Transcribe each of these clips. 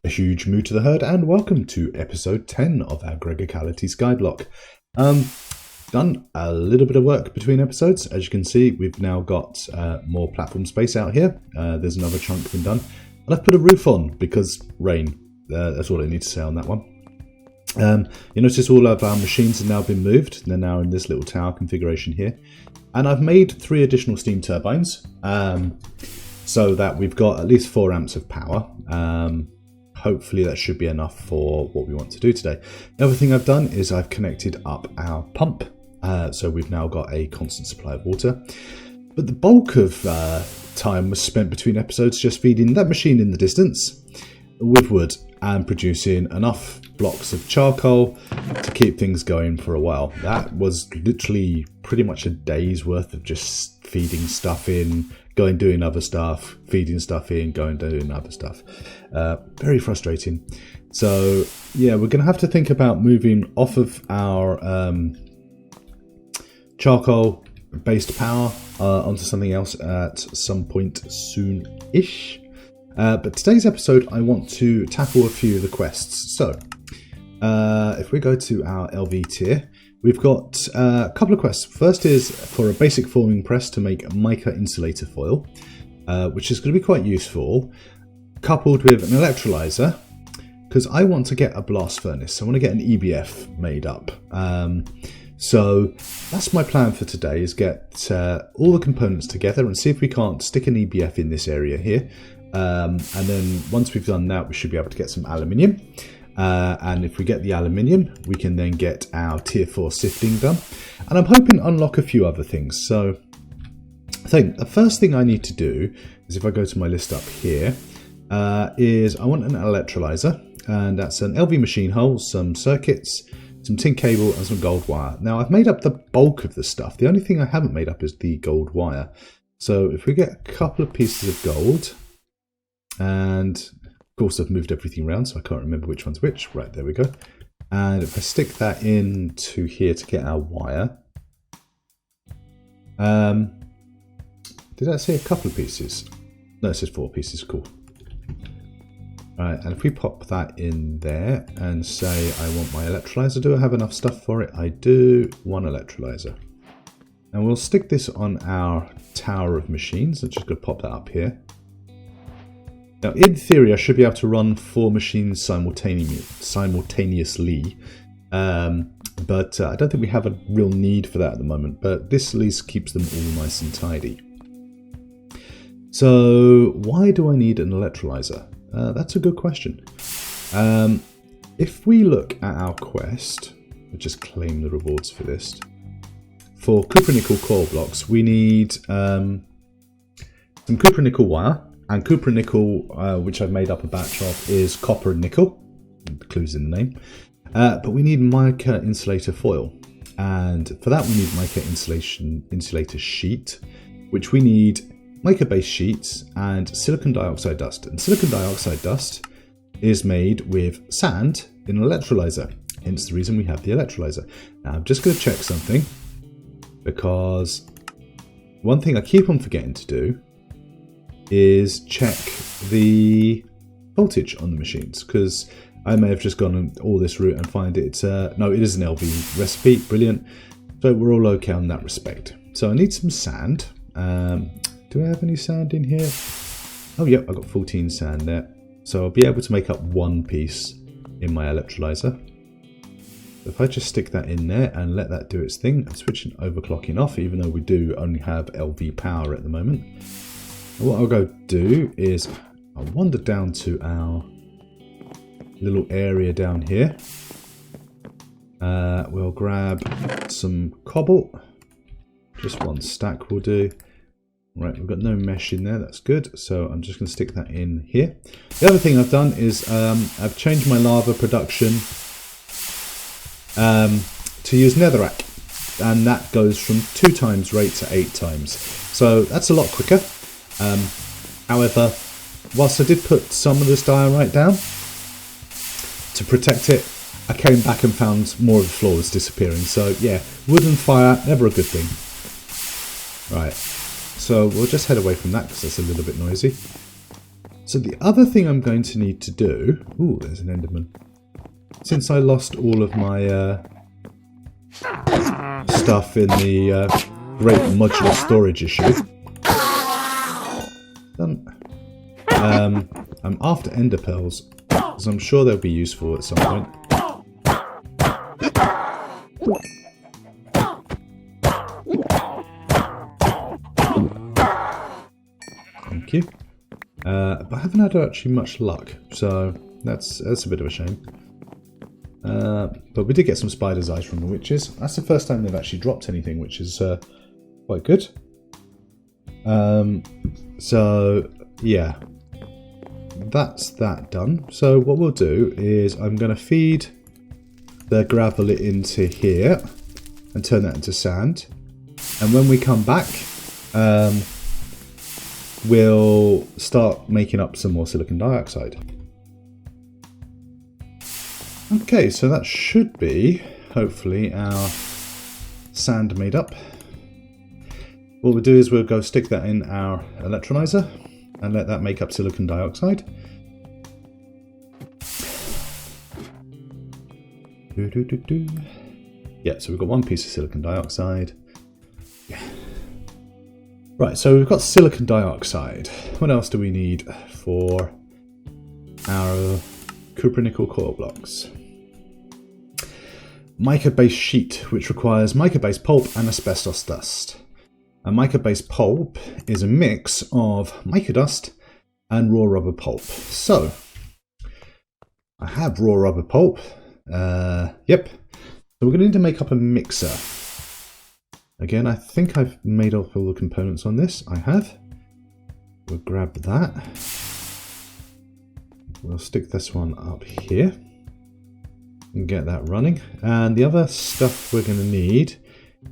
A huge moo to the herd and welcome to episode 10 of our Gregicality Skyblock. Done a little bit of work between episodes. As you can see, we've now got more platform space out here. There's another chunk been done. And I've put a roof on because rain. That's all I need to say on that one. You notice all of our machines have now been moved. They're now in this little tower configuration here. And I've made 3 additional steam turbines so that we've got at least 4 amps of power. Hopefully that should be enough for what we want to do today. The other thing I've done is I've connected up our pump. So we've now got a constant supply of water. But the bulk of time was spent between episodes just feeding that machine in the distance with wood and producing enough blocks of charcoal to keep things going for a while. That was literally pretty much a day's worth of just feeding stuff in, going doing other stuff, feeding stuff in, going doing other stuff. Very frustrating. So yeah, we're going to have to think about moving off of our charcoal based power onto something else at some point soon-ish. But today's episode, I want to tackle a few of the quests. So, if we go to our LV tier, we've got a couple of quests. First is for a basic forming press to make mica insulator foil, which is going to be quite useful, coupled with an electrolyzer, because I want to get a blast furnace. I want to get an EBF made up. So that's my plan for today, is get all the components together and see if we can't stick an EBF in this area here. And then once we've done that, we should be able to get some aluminium. And if we get the aluminium, we can then get our tier 4 sifting done. And I'm hoping to unlock a few other things. So I think the first thing I need to do is, if I go to my list up here, is I want an electrolyzer. And that's an LV machine hull, some circuits, some tin cable and some gold wire. Now I've made up the bulk of the stuff. The only thing I haven't made up is the gold wire. So if we get a couple of pieces of gold, and of course I've moved everything around so I can't remember which one's which. Right, there we go. And if I stick that into here to get our wire, did I say a couple of pieces? No, it says 4 pieces. Cool. Right, and if we pop that in there and say I want my electrolyzer, do I have enough stuff for it? I do. 1 electrolyzer. And we'll stick this on our tower of machines. I'm just going to pop that up here. Now, in theory, I should be able to run 4 machines simultaneously, but I don't think we have a real need for that at the moment. But this at least keeps them all nice and tidy. So, why do I need an electrolyzer? That's a good question. If we look at our quest, we'll just claim the rewards for this. For cupronickel coil blocks, we need some cupronickel wire. And cupronickel, which I've made up a batch of, is copper and nickel. The clue's in the name. But we need mica insulator foil. And for that we need mica insulator sheet, which we need mica based sheets and silicon dioxide dust. And silicon dioxide dust is made with sand in an electrolyzer. Hence the reason we have the electrolyzer. Now I'm just going to check something, because one thing I keep on forgetting to do is check the voltage on the machines, because I may have just gone all this route and find it. No, it is an LV recipe. Brilliant. So we're all okay on that respect. So I need some sand. Do I have any sand in here? Oh, yeah, I've got 14 sand there. So I'll be able to make up 1 piece in my electrolyzer. If I just stick that in there and let that do its thing, I'm switching overclocking off, even though we do only have LV power at the moment. And what I'll go do is I'll wander down to our little area down here. We'll grab some cobble. Just 1 stack will do. Right, we've got no mesh in there, that's good. So I'm just going to stick that in here. The other thing I've done is I've changed my lava production to use netherrack. And that goes from 2 times rate to 8 times. So that's a lot quicker. However, whilst I did put some of this diorite down to protect it, I came back and found more of the floor was disappearing. So yeah, wood and fire, never a good thing. Right, so we'll just head away from that because that's a little bit noisy. So the other thing I'm going to need to do... Ooh, there's an Enderman. Since I lost all of my stuff in the great modular storage issue, I'm after ender pearls, because I'm sure they'll be useful at some point. Thank you. But I haven't had actually much luck, so that's a bit of a shame. But we did get some spider's eyes from the witches. That's the first time they've actually dropped anything, which is quite good. So yeah, that's that done. So what we'll do is I'm going to feed the gravel into here and turn that into sand. And when we come back, we'll start making up some more silicon dioxide. Okay, so that should be, hopefully, our sand made up. What we'll do is we'll go stick that in our electrolyzer and let that make up silicon dioxide. Yeah, so we've got one piece of silicon dioxide. Yeah. Right, so we've got silicon dioxide. What else do we need for our cupronickel coil blocks? Mica-based sheet, which requires mica-based pulp and asbestos dust. A mica-based pulp is a mix of mica dust and raw rubber pulp. So, I have raw rubber pulp. Yep. So we're going to need to make up a mixer. Again, I think I've made up all the components on this. I have. We'll grab that. We'll stick this one up here and get that running. And the other stuff we're going to need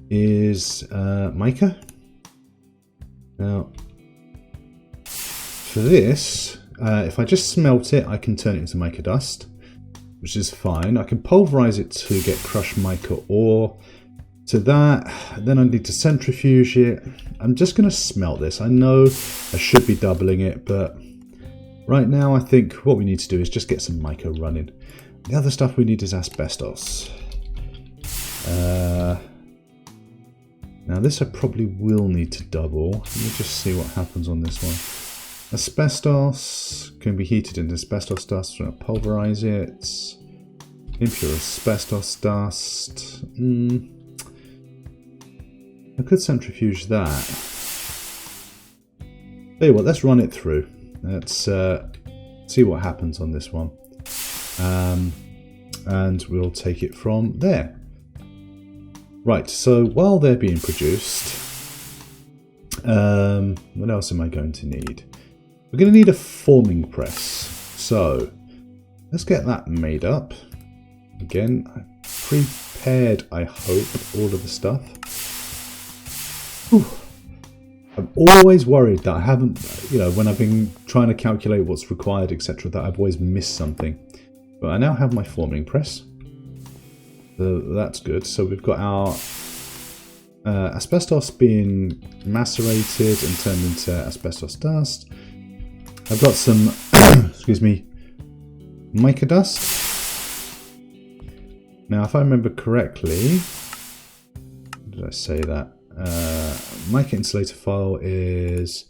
is mica. Now, for this, if I just smelt it, I can turn it into mica dust, which is fine. I can pulverize it to get crushed mica ore. To that, then I need to centrifuge it. I'm just going to smelt this. I know I should be doubling it, but right now I think what we need to do is just get some mica running. The other stuff we need is asbestos. Now this I probably will need to double. Let me just see what happens on this one. Asbestos can be heated into asbestos dust. We're going to pulverize it. Impure asbestos dust. I could centrifuge that. Tell you what, let's run it through. Let's see what happens on this one. And we'll take it from there. Right, so while they're being produced, what else am I going to need? We're going to need a forming press. So let's get that made up. Again, I prepared, I hope, all of the stuff. Whew. I'm always worried that I haven't, when I've been trying to calculate what's required, etc., that I've always missed something. But I now have my forming press. So that's good. So we've got our asbestos being macerated and turned into asbestos dust. I've got some, excuse me, mica dust. Now, if I remember correctly, did I say that? Mica insulator file is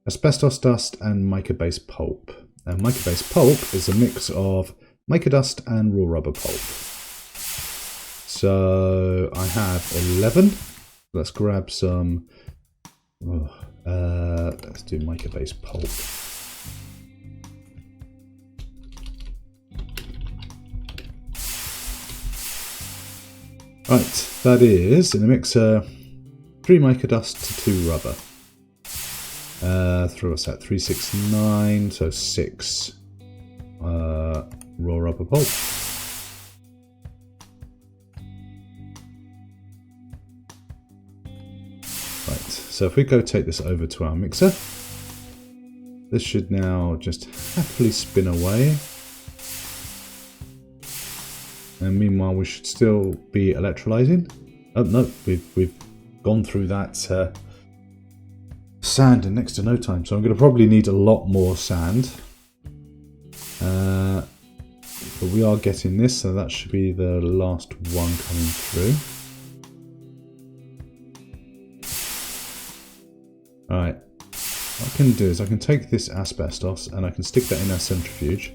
asbestos dust and mica-based pulp. And mica-based pulp is a mix of mica dust and raw rubber pulp. So I have 11. Let's grab some. Let's do mica-based pulp. Right, that is in a mixer. 3 mica dust to 2 rubber. Throw us at 369, so 6 raw rubber pulp. Right, so if we go take this over to our mixer, this should now just happily spin away. And meanwhile, we should still be electrolyzing. Oh no, we've gone through that sand in next to no time, so I'm going to probably need a lot more sand. But we are getting this, so that should be the last one coming through. Alright, what I can do is I can take this asbestos and I can stick that in our centrifuge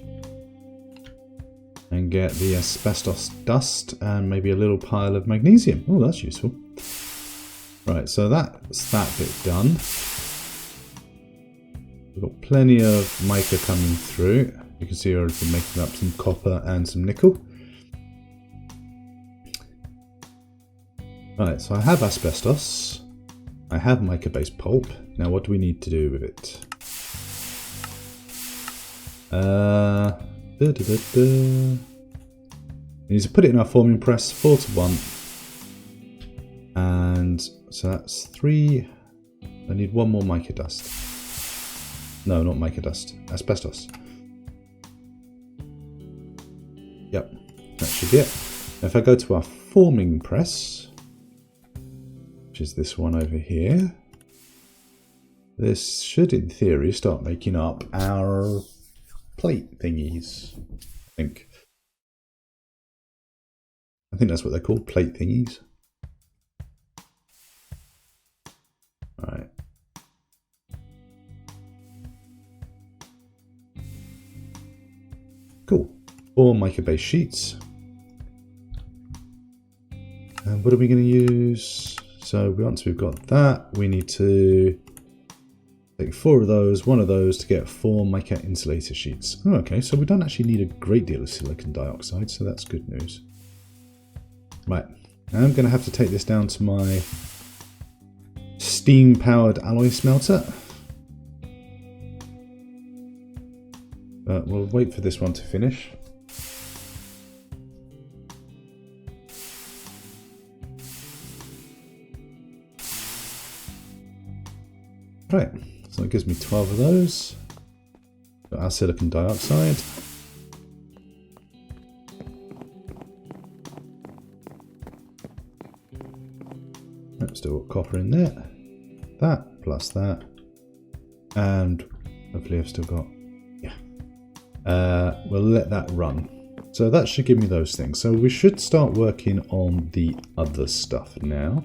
and get the asbestos dust and maybe a little pile of magnesium. Oh, that's useful. Right, so that's that bit done. We've got plenty of mica coming through. You can see I've been making up some copper and some nickel. Right, so I have asbestos. I have mica-based pulp. Now what do we need to do with it? We need to put it in our forming press 4 to 1. And so that's 3. I need 1 more mica dust. No, not mica dust. Asbestos. Yep, that should be it. Now if I go to our forming press, which is this one over here, this should in theory start making up our plate thingies, I think that's what they're called, plate thingies. Alright. Cool. 4 mica-based sheets. And what are we going to use? So once we've got that, we need to take 4 of those, 1 of those to get 4 mica insulator sheets. Oh, okay, so we don't actually need a great deal of silicon dioxide, so that's good news. Right, I'm going to have to take this down to my steam-powered alloy smelter. But we'll wait for this one to finish. Right, so it gives me 12 of those. Got our silicon dioxide. I've still got copper in there. That plus that. And hopefully I've still got, yeah. We'll let that run. So that should give me those things. So we should start working on the other stuff now.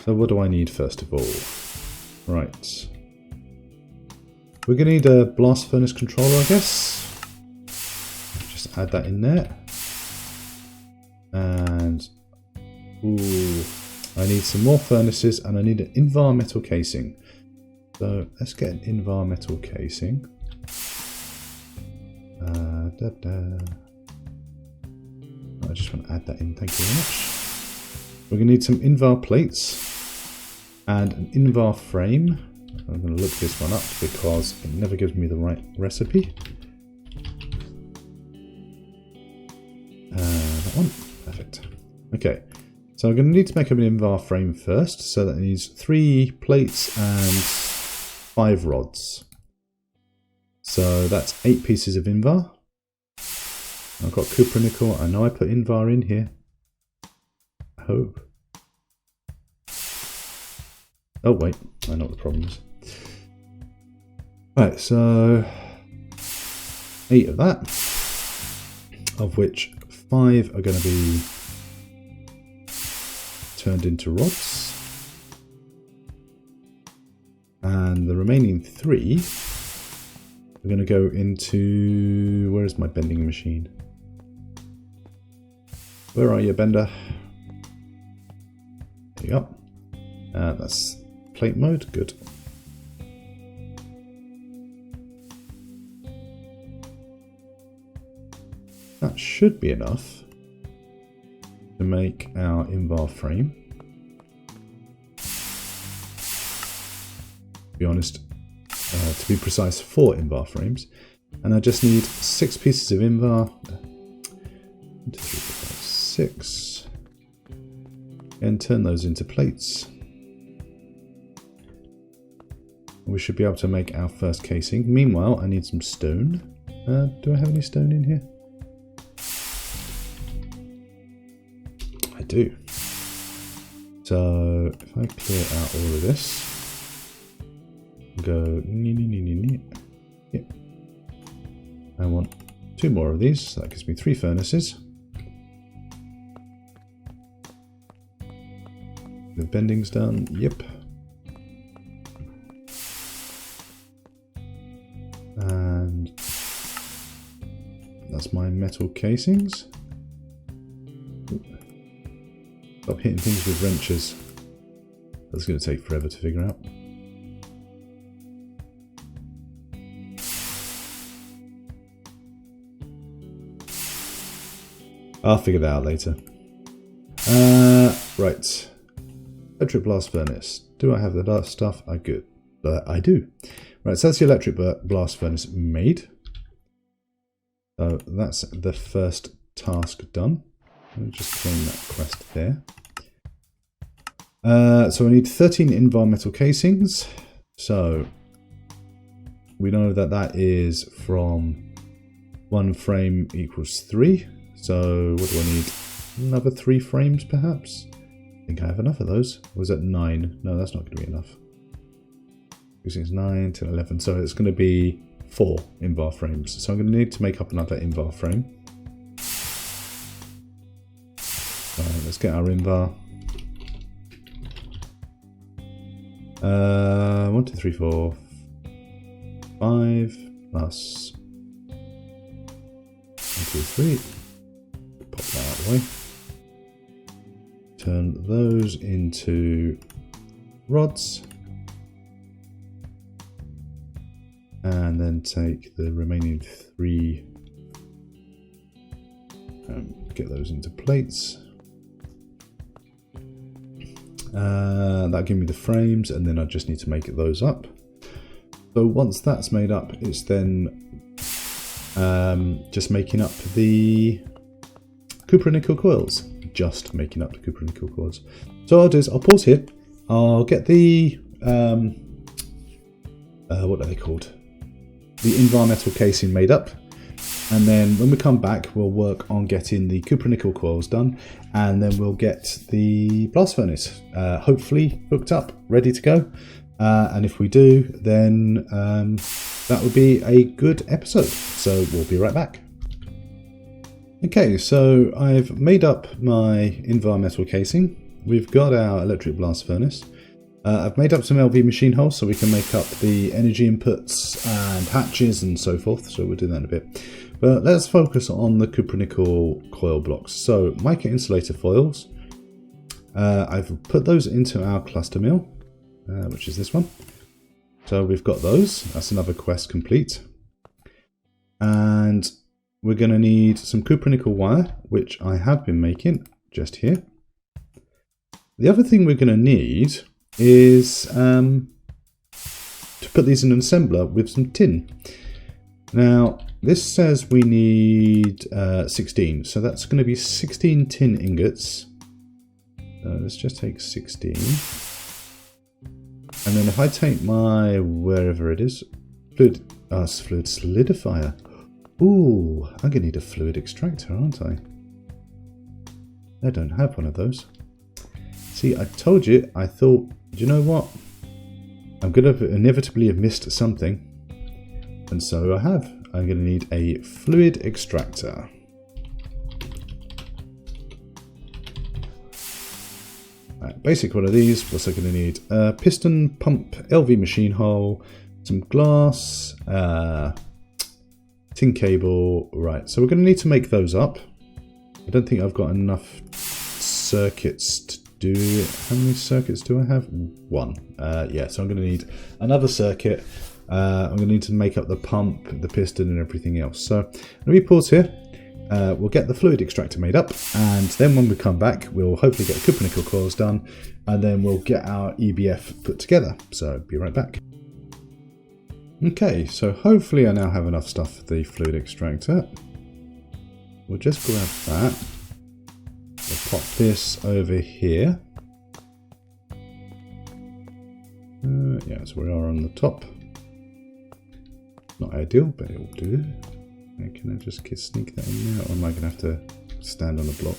So what do I need first of all? Right. We're going to need a blast furnace controller, I guess. Just add that in there. And ooh, I need some more furnaces and I need an Invar metal casing. So let's get an Invar metal casing. I just want to add that in, thank you very much. We're going to need some Invar plates and an Invar frame. I'm going to look this one up because it never gives me the right recipe. That one, perfect. Okay, so I'm going to need to make up an Invar frame first, so that needs 3 plates and 5 rods. So that's 8 pieces of Invar. I've got cupronickel. I know I put Invar in here. I hope. Oh wait, I know what the problem is. Right, so 8 of that, of which 5 are going to be turned into rods. And the remaining 3 are going to go into... Where is my bending machine? Where are you, Bender? There you go. That's plate mode, good. That should be enough to make our Invar frame. To be honest, to be precise, 4 Invar frames. And I just need 6 pieces of Invar. 1, 2, 3, 4, 5, 6. And turn those into plates. We should be able to make our first casing. Meanwhile, I need some stone. Do I have any stone in here? I do. So if I clear out all of this, go yep. I want 2 more of these, so that gives me 3 furnaces. The bending's done, yep. And that's my metal casings. Stop hitting things with wrenches. That's going to take forever to figure out. I'll figure that out later. Right. Electric blast furnace. Do I have the last stuff? I good. I do. Right, so that's the electric blast furnace made. So that's the first task done. Let me just claim that quest there. So I need 13 environmental casings. So we know that that is from 1 frame equals 3. So what do I need? Another 3 frames perhaps? I think I have enough of those. Or was that 9? No, that's not going to be enough. 6, 9, 10, 11. So it's going to be 4 invar frames. So I'm going to need to make up another invar frame. So let's get our invar. 1, 2, 3, 4, 5 plus 1, 2, 3. Pop that out of the way. Turn those into rods. And then take the remaining 3 and get those into plates. That'll give me the frames, and then I just need to make those up. So once that's made up, it's then just making up the cupronickel coils. Just making up the cupronickel coils. So what I'll do is I'll pause here. I'll get the what are they called? The environmental casing made up, and then when we come back we'll work on getting the cupronickel coils done, and then we'll get the blast furnace hopefully hooked up, ready to go, and if we do, then that would be a good episode. So we'll be right back. Okay, so I've made up my environmental casing. We've got our electric blast furnace. I've made up some LV machine holes so we can make up the energy inputs and hatches and so forth, so we'll do that in a bit. But let's focus on the cupronickel coil blocks. So mica insulator foils, I've put those into our cluster mill, which is this one. So we've got those, that's another quest complete. And we're going to need some cupronickel wire, which I have been making just here. The other thing we're going to need is to put these in an assembler with some tin. Now this says we need 16, so that's going to be 16 tin ingots. Let's just take 16, and then if I take my wherever it is, fluid solidifier. Ooh, I'm going to need a fluid extractor, aren't I? I don't have one of those. See, I told you, I thought, do you know what? I'm going to inevitably have missed something. And so I have. I'm going to need a fluid extractor. Right, basic one of these. What's I going to need? A piston, pump, LV machine hole, some glass, tin cable. Right, so we're going to need to make those up. I don't think I've got enough circuits to do it. How many circuits do I have? 1. Yeah, so I'm going to need another circuit. I'm going to need to make up the pump, the piston and everything else. So let me pause here. We'll get the fluid extractor made up, and then when we come back we'll hopefully get the cupronickel coils done, and then we'll get our EBF put together. So be right back. Okay, so hopefully I now have enough stuff for the fluid extractor. We'll just grab that. We'll pop this over here. Yeah, so we are on the top. Not ideal, but it will do. Can I just sneak that in there, or am I going to have to stand on the block?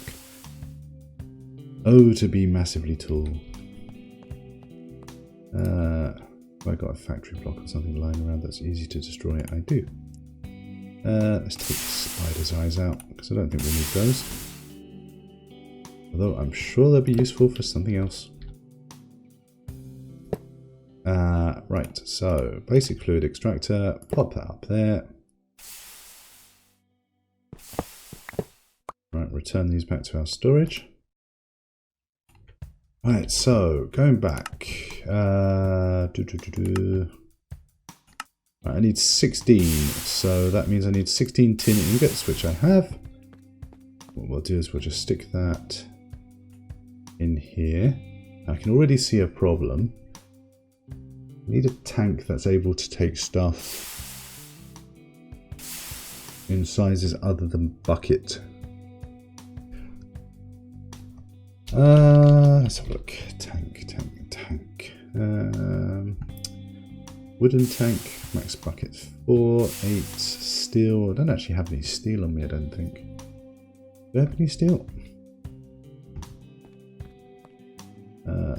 Oh, to be massively tall. Have I got a factory block or something lying around that's easy to destroy? I do. Let's take the spider's eyes out, because I don't think we need those. Although I'm sure they'll be useful for something else. Right, so basic fluid extractor, pop that up there. Right, return these back to our storage. Right, so going back. Right, I need 16, so that means I need 16 tin ingots, which I have. What we'll do is we'll just stick that in here. I can already see a problem. I need a tank that's able to take stuff in sizes other than bucket. Let's have a look. Tank. Wooden tank, max bucket 4, 8, steel. I don't actually have any steel on me, I don't think. Do I have any steel?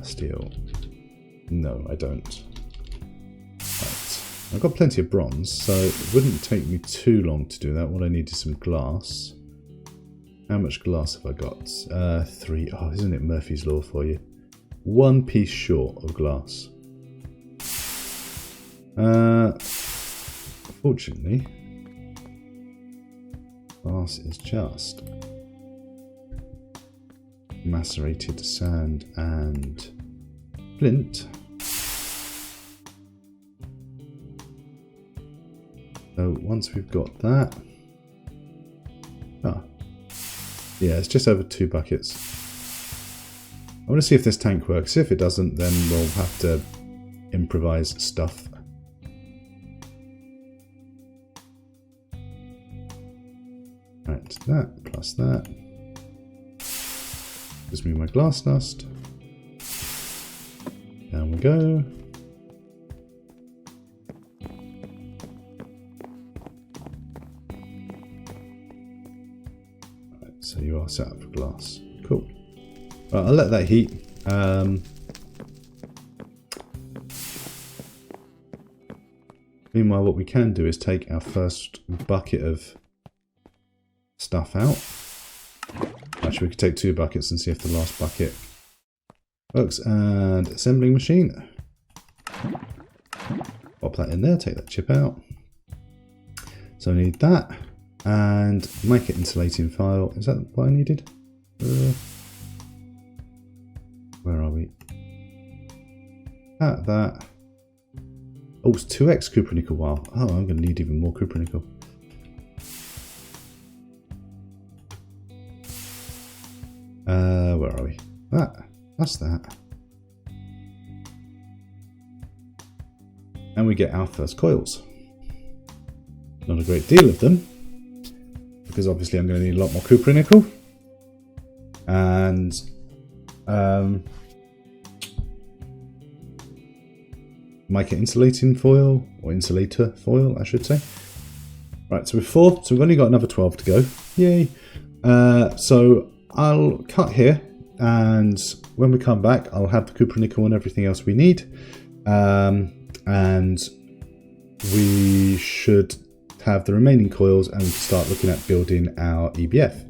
Steel. No, I don't. Right. I've got plenty of bronze, so it wouldn't take me too long to do that. What I need is some glass. How much glass have I got? 3. Oh, isn't it Murphy's Law for you? 1 piece short of glass. Fortunately, glass is just macerated sand and flint. So once we've got that, yeah, it's just over 2 buckets. I want to see if this tank works. If it doesn't, then we'll have to improvise stuff. Right, that plus that. Gives me my glass dust. Down we go. Right, so you are set up for glass. Cool. Right, I'll let that heat. Meanwhile, what we can do is take our first bucket of stuff out. Actually, we could take 2 buckets and see if the last bucket works. And assembling machine. Pop that in there, take that chip out. So I need that. And make it insulating file. Is that what I needed? Where are we? That. Oh, it's 2x cupronickel. Wow. Oh, I'm going to need even more cupronickel. Where are we? That's that. And we get our first coils. Not a great deal of them, because obviously I'm going to need a lot more cupronickel. And mica insulating foil, or insulator foil, I should say. Right, so we're 4, so we've only got another 12 to go. Yay! So I'll cut here, and when we come back, I'll have the cupronickel and everything else we need, and we should have the remaining coils, and we can start looking at building our EBF.